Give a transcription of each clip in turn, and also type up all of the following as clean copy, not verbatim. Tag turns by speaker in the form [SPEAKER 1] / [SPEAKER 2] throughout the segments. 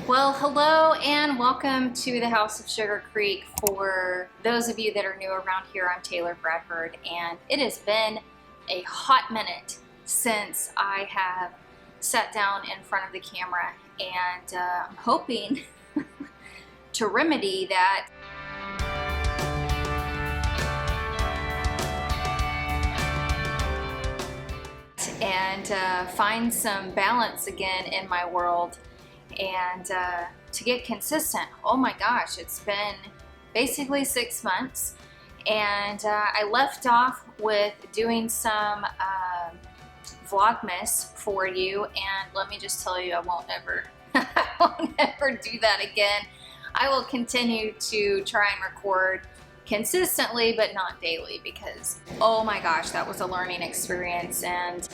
[SPEAKER 1] Well, hello and welcome to the House of Sugar Creek. For those of you that are new around here, I'm Taylor Bradford, and it has been a hot minute since I have sat down in front of the camera, and I'm hoping to remedy that. And find some balance again in my world, and to get consistent. Oh my gosh, it's been basically 6 months, and I left off with doing some Vlogmas for you, and let me just tell you, I won't ever do that again. I will continue to try and record consistently, but not daily, because oh my gosh, that was a learning experience. And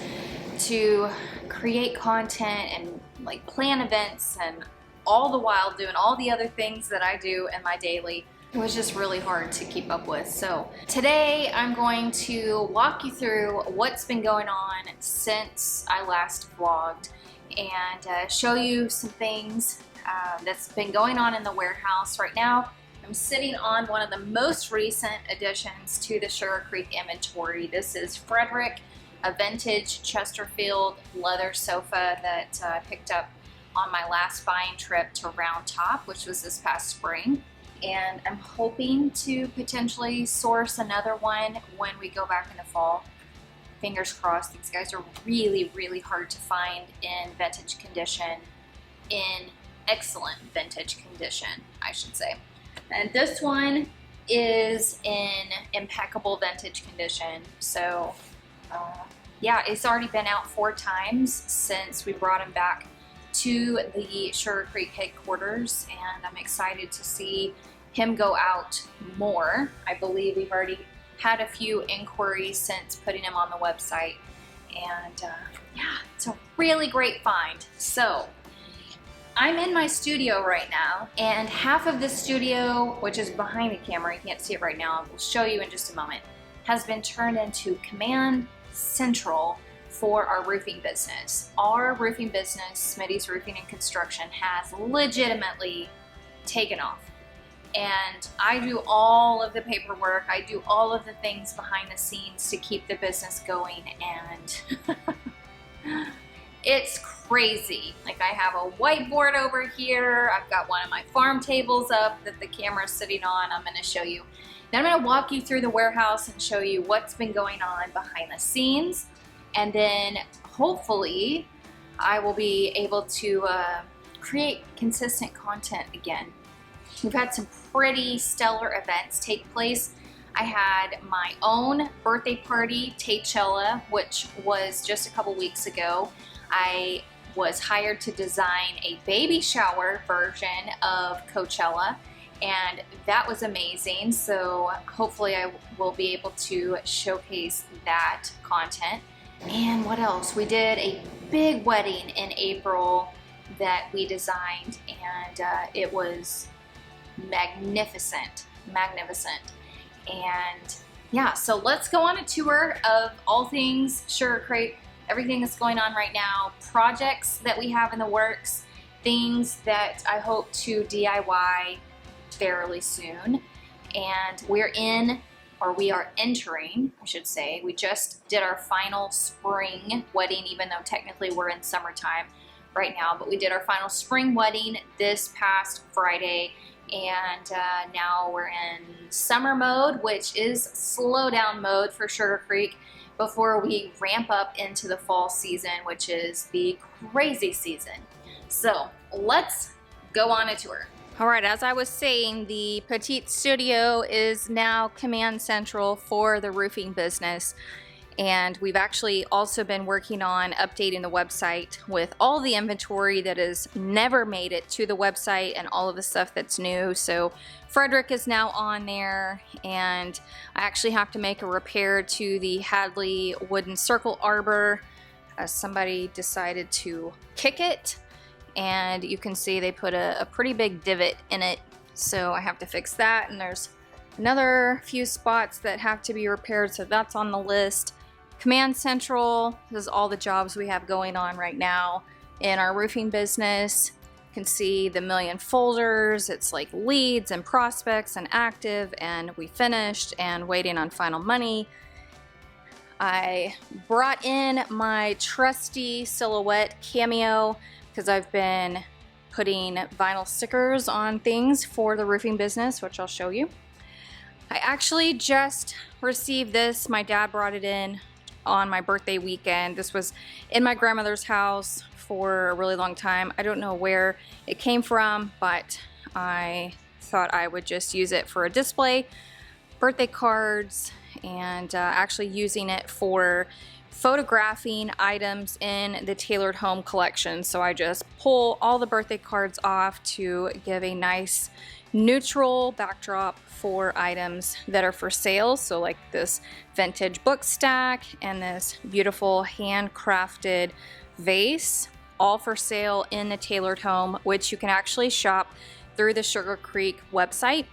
[SPEAKER 1] to create content and like plan events and all the while doing all the other things that I do in my daily, it was just really hard to keep up with. So today I'm going to walk you through what's been going on since I last vlogged, and show you some things that's been going on in the warehouse right now. I'm sitting on one of the most recent additions to the Sugar Creek inventory. This is Frederick, a vintage Chesterfield leather sofa that I picked up on my last buying trip to Round Top, which was this past spring. And I'm hoping to potentially source another one when we go back in the fall. Fingers crossed. These guys are really, really hard to find in vintage condition, in excellent vintage condition, I should say. And this one is in impeccable vintage condition. So yeah, it's already been out 4 times since we brought him back to the Sugar Creek headquarters, and I'm excited to see him go out more. I believe we've already had a few inquiries since putting him on the website, and yeah, it's a really great find. So I'm in my studio right now, and half of the studio, which is behind the camera, you can't see it right now, I'll show you in just a moment, has been turned into command central for our roofing business. Our roofing business, Smitty's Roofing and Construction, has legitimately taken off. And I do all of the paperwork, I do all of the things behind the scenes to keep the business going, and it's crazy. Like, I have a whiteboard over here, I've got one of my farm tables up that the camera's sitting on. I'm going to show you. Then I'm going to walk you through the warehouse and show you what's been going on behind the scenes, and then hopefully I will be able to create consistent content again. We've had some pretty stellar events take place. I had my own birthday party, Taychella, which was just a couple weeks ago. I was hired to design a baby shower version of Coachella, and that was amazing. So hopefully I will be able to showcase that content. And what else? We did a big wedding in April that we designed, and it was magnificent. And yeah, so let's go on a tour of all things Sugar Creek, everything that's going on right now, projects that we have in the works, things that I hope to DIY fairly soon. And we are entering, I should say. We just did our final spring wedding, even though technically we're in summertime right now, but we did our final spring wedding this past Friday, and now we're in summer mode, which is slow down mode for Sugar Creek, before we ramp up into the fall season, which is the crazy season. So let's go on a tour. All right, as I was saying, the Petite Studio is now command central for the roofing business. And we've actually also been working on updating the website with all the inventory that has never made it to the website and all of the stuff that's new. So Frederick is now on there, and I actually have to make a repair to the Hadley wooden circle arbor. Somebody decided to kick it, and you can see they put a pretty big divot in it. So I have to fix that, and there's another few spots that have to be repaired, so that's on the list. Command Central, this is all the jobs we have going on right now in our roofing business. You can see the million folders. It's like leads and prospects and active and we finished and waiting on final money. I brought in my trusty Silhouette Cameo because I've been putting vinyl stickers on things for the roofing business, which I'll show you. I actually just received this. My dad brought it in on my birthday weekend. This was in my grandmother's house for a really long time. I don't know where it came from, but I thought I would just use it for a display, birthday cards, and actually using it for photographing items in the Tailored Home collection. So I just pull all the birthday cards off to give a nice neutral backdrop for items that are for sale. So like this vintage book stack and this beautiful handcrafted vase, all for sale in the Tailored Home, which you can actually shop through the Sugar Creek website.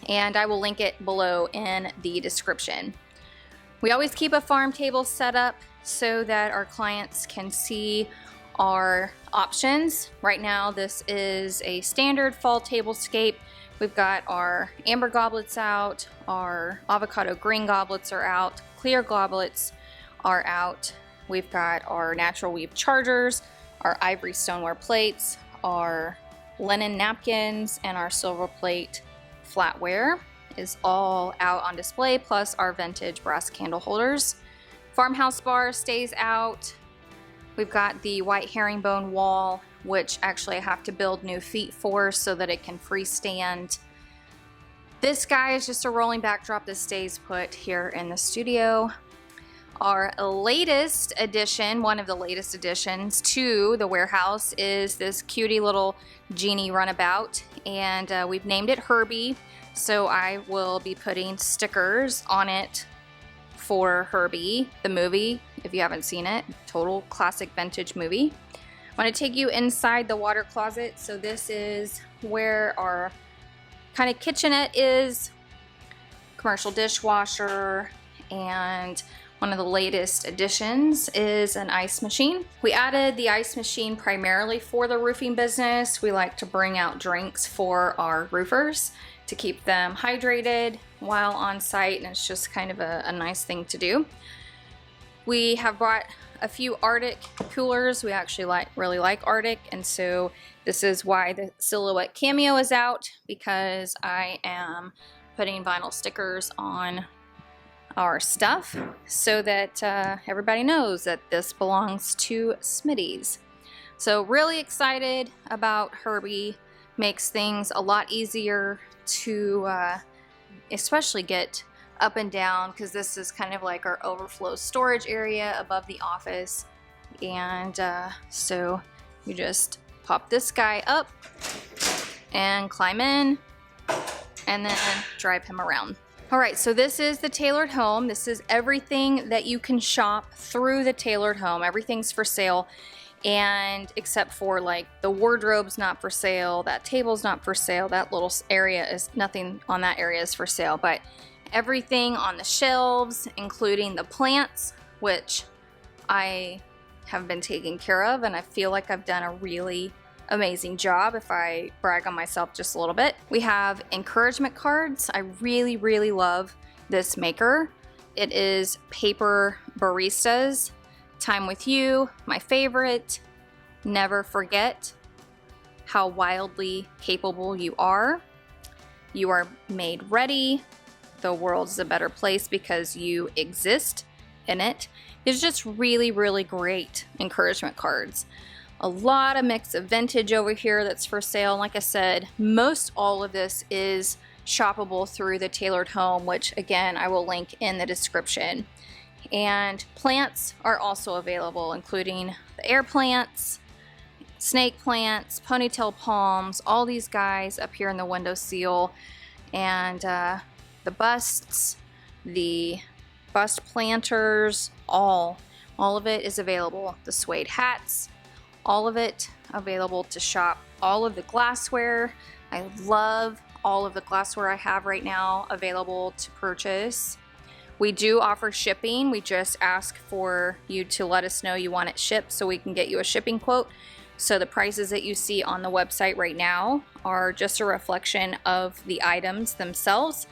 [SPEAKER 1] And I will link it below in the description. We always keep a farm table set up so that our clients can see our options. Right now, this is a standard fall tablescape. We've got our amber goblets out, our avocado green goblets are out, clear goblets are out. We've got our natural weave chargers, our ivory stoneware plates, our linen napkins, and our silver plate flatware is all out on display, plus our vintage brass candle holders. Farmhouse bar stays out. We've got the white herringbone wall, which actually I have to build new feet for so that it can freestand. This guy is just a rolling backdrop that stays put here in the studio. Our latest addition, one of the latest additions to the warehouse, is this cutie little genie runabout, and we've named it Herbie. So I will be putting stickers on it for Herbie, the movie, if you haven't seen it. Total classic vintage movie. I want to take you inside the water closet. So this is where our kind of kitchenette is, commercial dishwasher, and one of the latest additions is an ice machine. We added the ice machine primarily for the roofing business. We like to bring out drinks for our roofers to keep them hydrated while on site, and it's just kind of a nice thing to do. We have bought a few Arctic coolers. We actually really like Arctic, and so this is why the Silhouette Cameo is out, because I am putting vinyl stickers on our stuff so that everybody knows that this belongs to Smitty's. So really excited about Herbie. Makes things a lot easier to especially get up and down, because this is kind of like our overflow storage area above the office. And so you just pop this guy up and climb in and then drive him around. All right, so this is the Tailored Home. This is everything that you can shop through the Tailored Home. Everything's for sale, and except for like the wardrobe's not for sale, that table's not for sale, that little area is, nothing on that area is for sale, but everything on the shelves, including the plants, which I have been taking care of, and I feel like I've done a really amazing job if I brag on myself just a little bit. We have encouragement cards. I really, really love this maker. It is Paper Baristas. Time with You, my favorite. Never forget how wildly capable you are. You are made ready. The world's a better place because you exist in it. It's just really, really great encouragement cards. A lot of mix of vintage over here that's for sale. Like I said, most all of this is shoppable through the Tailored Home, which again, I will link in the description. And plants are also available, including the air plants, snake plants, ponytail palms, all these guys up here in the windowsill, and the busts, the bust planters, all of it is available. The suede hats, all of it available to shop. All of the glassware, I love all of the glassware I have right now available to purchase. We do offer shipping. We just ask for you to let us know you want it shipped so we can get you a shipping quote. So the prices that you see on the website right now are just a reflection of the items themselves.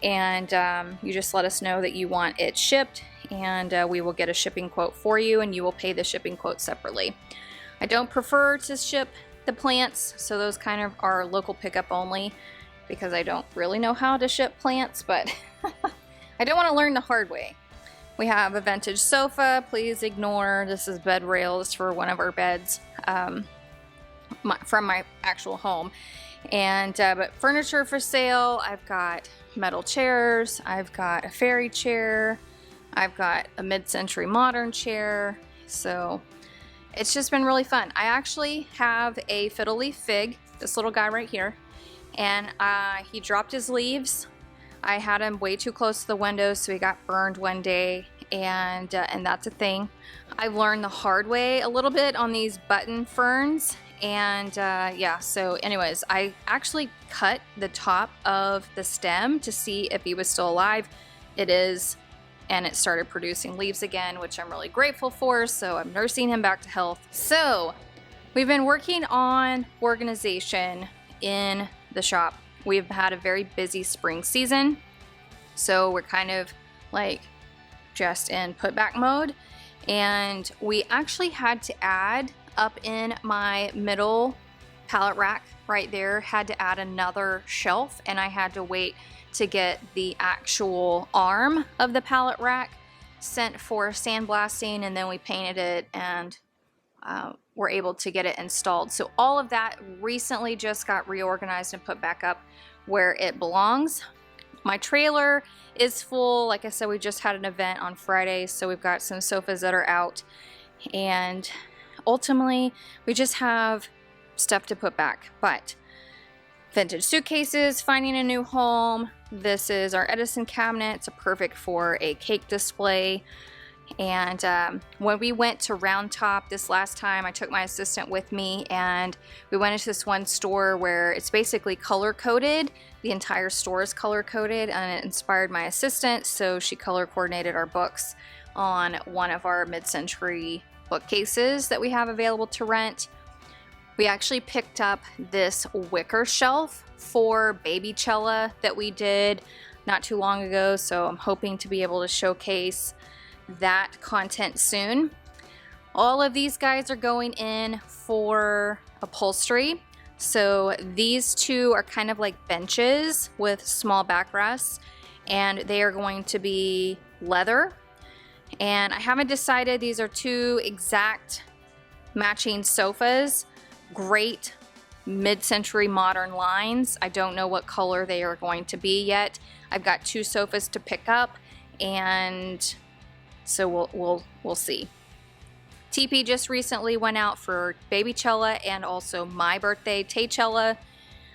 [SPEAKER 1] And you just let us know that you want it shipped, and we will get a shipping quote for you, and you will pay the shipping quote separately. I don't prefer to ship the plants, so those kind of are local pickup only, because I don't really know how to ship plants, but I don't want to learn the hard way. We have a vintage sofa. Please ignore, this is bed rails for one of our beds from my actual home. And but furniture for sale, I've got metal chairs, I've got a fairy chair, I've got a mid-century modern chair. So it's just been really fun. I actually have a fiddle leaf fig, this little guy right here, and he dropped his leaves. I had him way too close to the window, so he got burned one day, and that's a thing. I've learned the hard way a little bit on these button ferns. And yeah, so anyways, I actually cut the top of the stem to see if he was still alive. It is, and it started producing leaves again, which I'm really grateful for, so I'm nursing him back to health. So we've been working on organization in the shop. We've had a very busy spring season, so we're kind of like just in put back mode, and we actually had to add up in my middle pallet rack right there, had to add another shelf, and I had to wait to get the actual arm of the pallet rack sent for sandblasting, and then we painted it and were able to get it installed. So all of that recently just got reorganized and put back up where it belongs. My trailer is full. Like I said, we just had an event on Friday, so we've got some sofas that are out, and ultimately we just have stuff to put back. But vintage suitcases, finding a new home. This is our Edison cabinet. It's perfect for a cake display. And when we went to Round Top this last time, I took my assistant with me, and we went into this one store where it's basically color coded. The entire store is color coded, and it inspired my assistant, so she color coordinated our books on one of our mid-century bookcases that we have available to rent. We actually picked up this wicker shelf for Baby Cella that we did not too long ago, so I'm hoping to be able to showcase that content soon. All of these guys are going in for upholstery. So these two are kind of like benches with small backrests, and they are going to be leather. And I haven't decided, these are two exact matching sofas. Great mid-century modern lines. I don't know what color they are going to be yet. I've got two sofas to pick up, and so we'll see. TP just recently went out for Baby Cella and also my birthday, Taychella.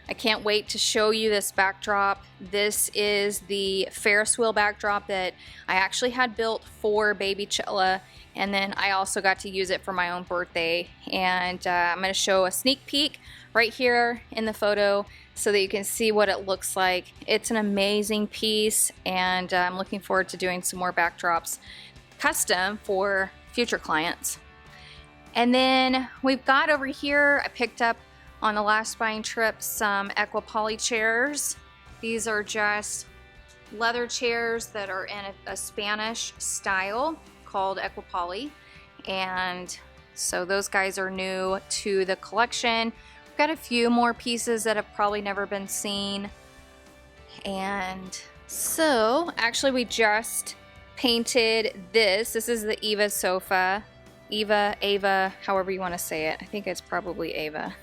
[SPEAKER 1] I can't wait to show you this backdrop. This is the Ferris wheel backdrop that I actually had built for Baby Cella, and then I also got to use it for my own birthday. And I'm going to show a sneak peek right here in the photo so that you can see what it looks like. It's an amazing piece, and I'm looking forward to doing some more backdrops custom for future clients. And then we've got over here, I picked up on the last buying trip some Equipoly chairs. These are just leather chairs that are in a Spanish style called Equipoly, and so those guys are new to the collection. We've got a few more pieces that have probably never been seen. And so actually we just painted this. This is the Eva sofa. Ava, however you want to say it. I think it's probably Ava,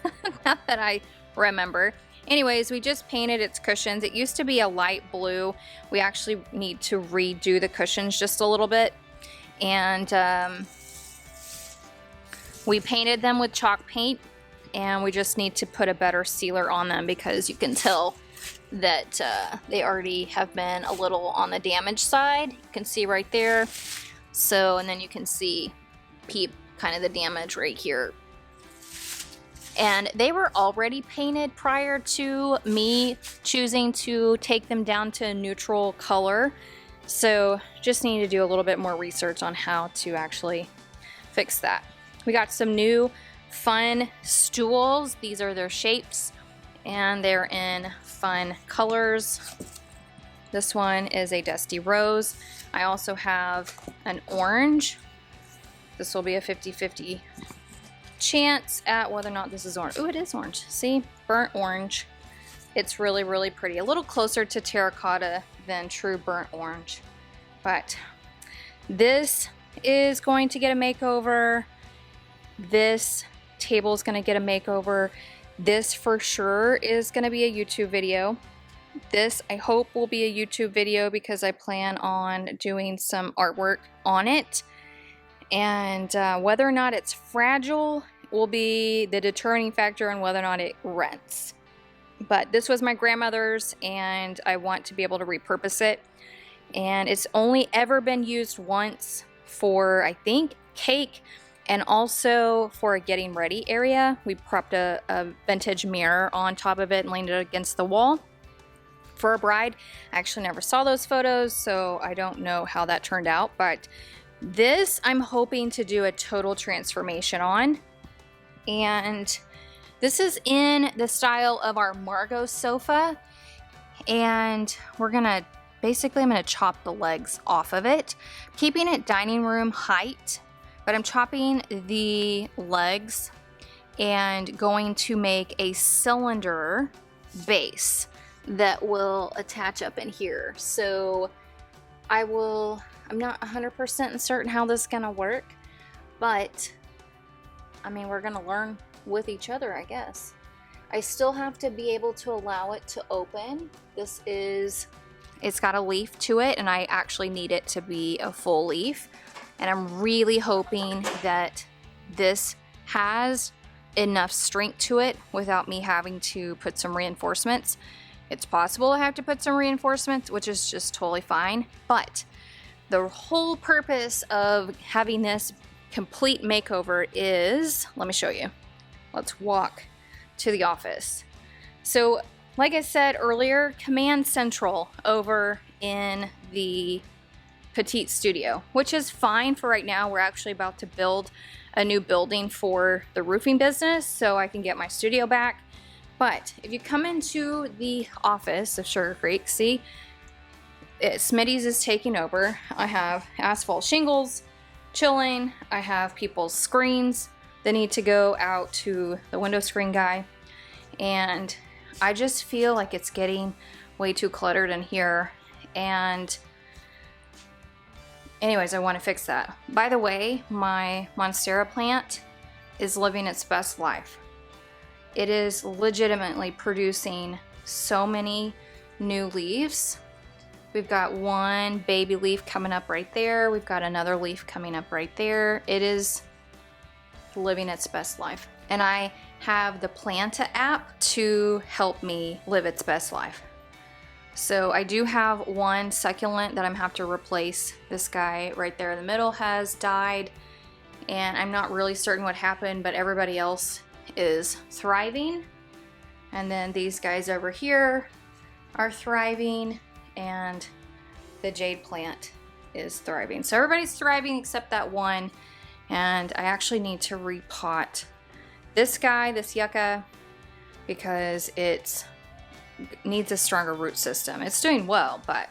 [SPEAKER 1] not that I remember. Anyways, we just painted its cushions. It used to be a light blue. We actually need to redo the cushions just a little bit. And we painted them with chalk paint, and we just need to put a better sealer on them because you can tell that they already have been a little on the damaged side. You can see right there. So, and then you can see kind of the damage right here. And they were already painted prior to me choosing to take them down to a neutral color. So just need to do a little bit more research on how to actually fix that. We got some new fun stools. These are their shapes and they're in fun colors. This one is a dusty rose. I also have an orange. This will be a 50-50 chance at whether or not this is orange. Oh, it is orange. See? Burnt orange. It's really, really pretty. A little closer to terracotta than true burnt orange. But this is going to get a makeover. This table is going to get a makeover. This for sure is going to be a YouTube video. This I hope will be a YouTube video because I plan on doing some artwork on it. And whether or not it's fragile will be the determining factor on whether or not it rents. But this was my grandmother's and I want to be able to repurpose it. And it's only ever been used once for, I think, cake and also for a getting ready area. We propped a vintage mirror on top of it and leaned it against the wall for a bride. I actually never saw those photos, so I don't know how that turned out, but this I'm hoping to do a total transformation on. And this is in the style of our Margot sofa, and we're gonna basically, I'm gonna chop the legs off of it, keeping it dining room height, but I'm chopping the legs and going to make a cylinder base that will attach up in here. So I'm not 100% certain how this is gonna work, but I mean, we're gonna learn with each other, I guess. I still have to be able to allow it to open. It's got a leaf to it and I actually need it to be a full leaf. And I'm really hoping that this has enough strength to it without me having to put some reinforcements. It's possible I have to put some reinforcements, which is just totally fine. But the whole purpose of having this complete makeover is, let me show you. Let's walk to the office. So like I said earlier, Command Central over in the petite studio, which is fine for right now. We're actually about to build a new building for the roofing business so I can get my studio back. But if you come into the office of Sugar Creek, see, Smitty's is taking over. I have asphalt shingles chilling. I have people's screens that need to go out to the window screen guy. And I just feel like it's getting way too cluttered in here. And anyways, I want to fix that. By the way, my Monstera plant is living its best life. It is legitimately producing so many new leaves. We've got one baby leaf coming up right there. We've got another leaf coming up right there. It is living its best life. And I have the Planta app to help me live its best life. So I do have one succulent that I'm have to replace. This guy right there in the middle has died and I'm not really certain what happened, but everybody else is thriving. And then these guys over here are thriving and the jade plant is thriving. So everybody's thriving except that one. And I actually need to repot this guy, this yucca, because it needs a stronger root system. It's doing well, but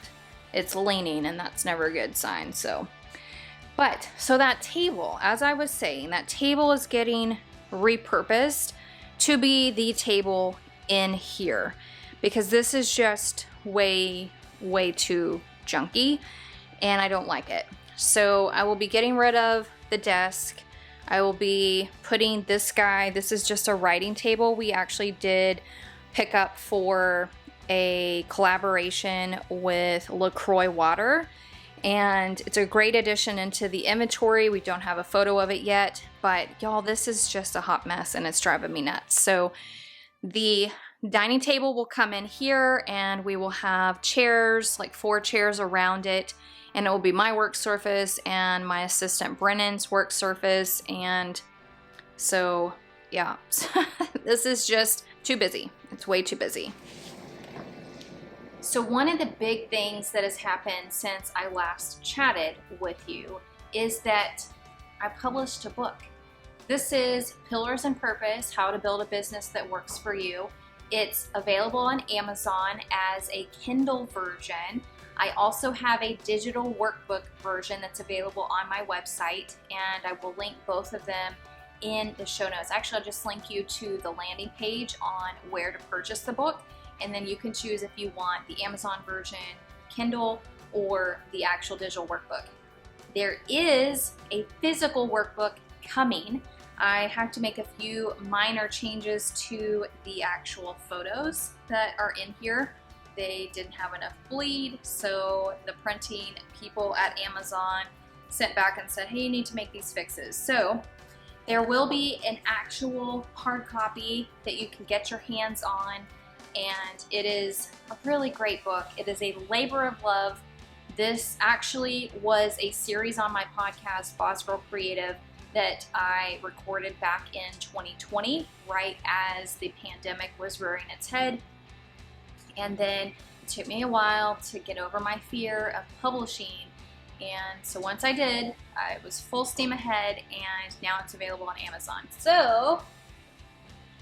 [SPEAKER 1] it's leaning and that's never a good sign. So that table, as I was saying, that table is getting repurposed to be the table in here because this is just way too junky and I don't like it. So I will be getting rid of the desk. I will be putting this guy, this is just a writing table. We actually did pick up for a collaboration with LaCroix Water and it's a great addition into the inventory. We don't have a photo of it yet, but y'all, this is just a hot mess and it's driving me nuts. So the dining table will come in here and we will have chairs, like 4 chairs around it, and it will be my work surface and my assistant Brennan's work surface. And so yeah, this is just too busy. It's way too busy. So one of the big things that has happened since I last chatted with you is that I published a book. This is Pillars and Purpose, How to Build a Business That Works for You. It's available on Amazon as a Kindle version. I also have a digital workbook version that's available on my website, and I will link both of them in the show notes. Actually, I'll just link you to the landing page on where to purchase the book, and then you can choose if you want the Amazon version, Kindle, or the actual digital workbook. There is a physical workbook coming. I have to make a few minor changes to the actual photos that are in here. They didn't have enough bleed, so the printing people at Amazon sent back and said, hey, you need to make these fixes. So there will be an actual hard copy that you can get your hands on, and it is a really great book. It is a labor of love. This actually was a series on my podcast, Boss Girl Creative, that I recorded back in 2020, right as the pandemic was rearing its head. And then it took me a while to get over my fear of publishing. And so once I did, I was full steam ahead, and now it's available on Amazon. So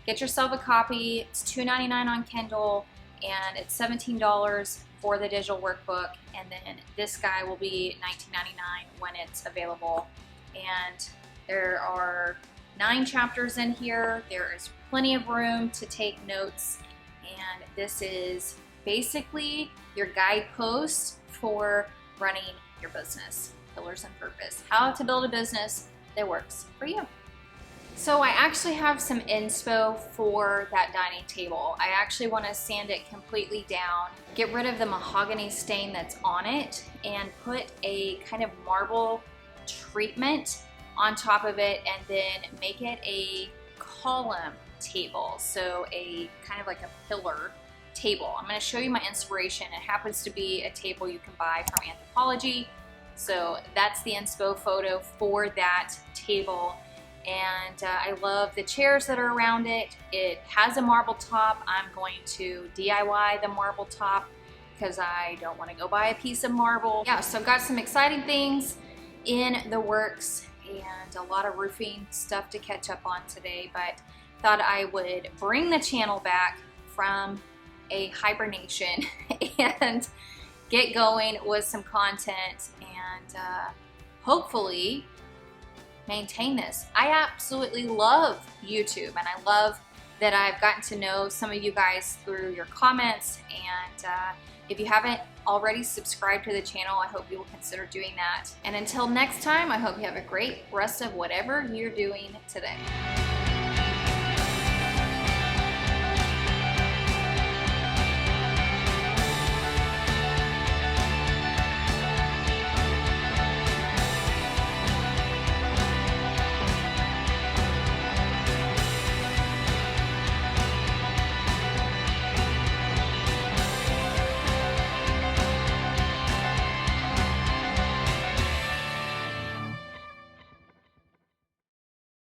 [SPEAKER 1] get yourself a copy. It's $2.99 on Kindle, and it's $17 for the digital workbook. And then this guy will be $19.99 when it's available. And there are 9 chapters in here. There is plenty of room to take notes. And this is basically your guidepost for running your business. Pillars and Purpose. How to build a business that works for you. So I actually have some inspo for that dining table. I actually want to sand it completely down, get rid of the mahogany stain that's on it, and put a kind of marble treatment on top of it, and then make it a column table. So a kind of like a pillar table. I'm going to show you my inspiration. It happens to be a table you can buy from Anthropology. So that's the inspo photo for that table. And I love the chairs that are around it. It has a marble top. I'm going to DIY the marble top because I don't want to go buy a piece of marble. Yeah, so I've got some exciting things in the works and a lot of roofing stuff to catch up on today, but thought I would bring the channel back from a hibernation and get going with some content and hopefully maintain this. I absolutely love YouTube, and I love that I've gotten to know some of you guys through your comments, and if you haven't already subscribed to the channel, I hope you will consider doing that. And until next time, I hope you have a great rest of whatever you're doing today.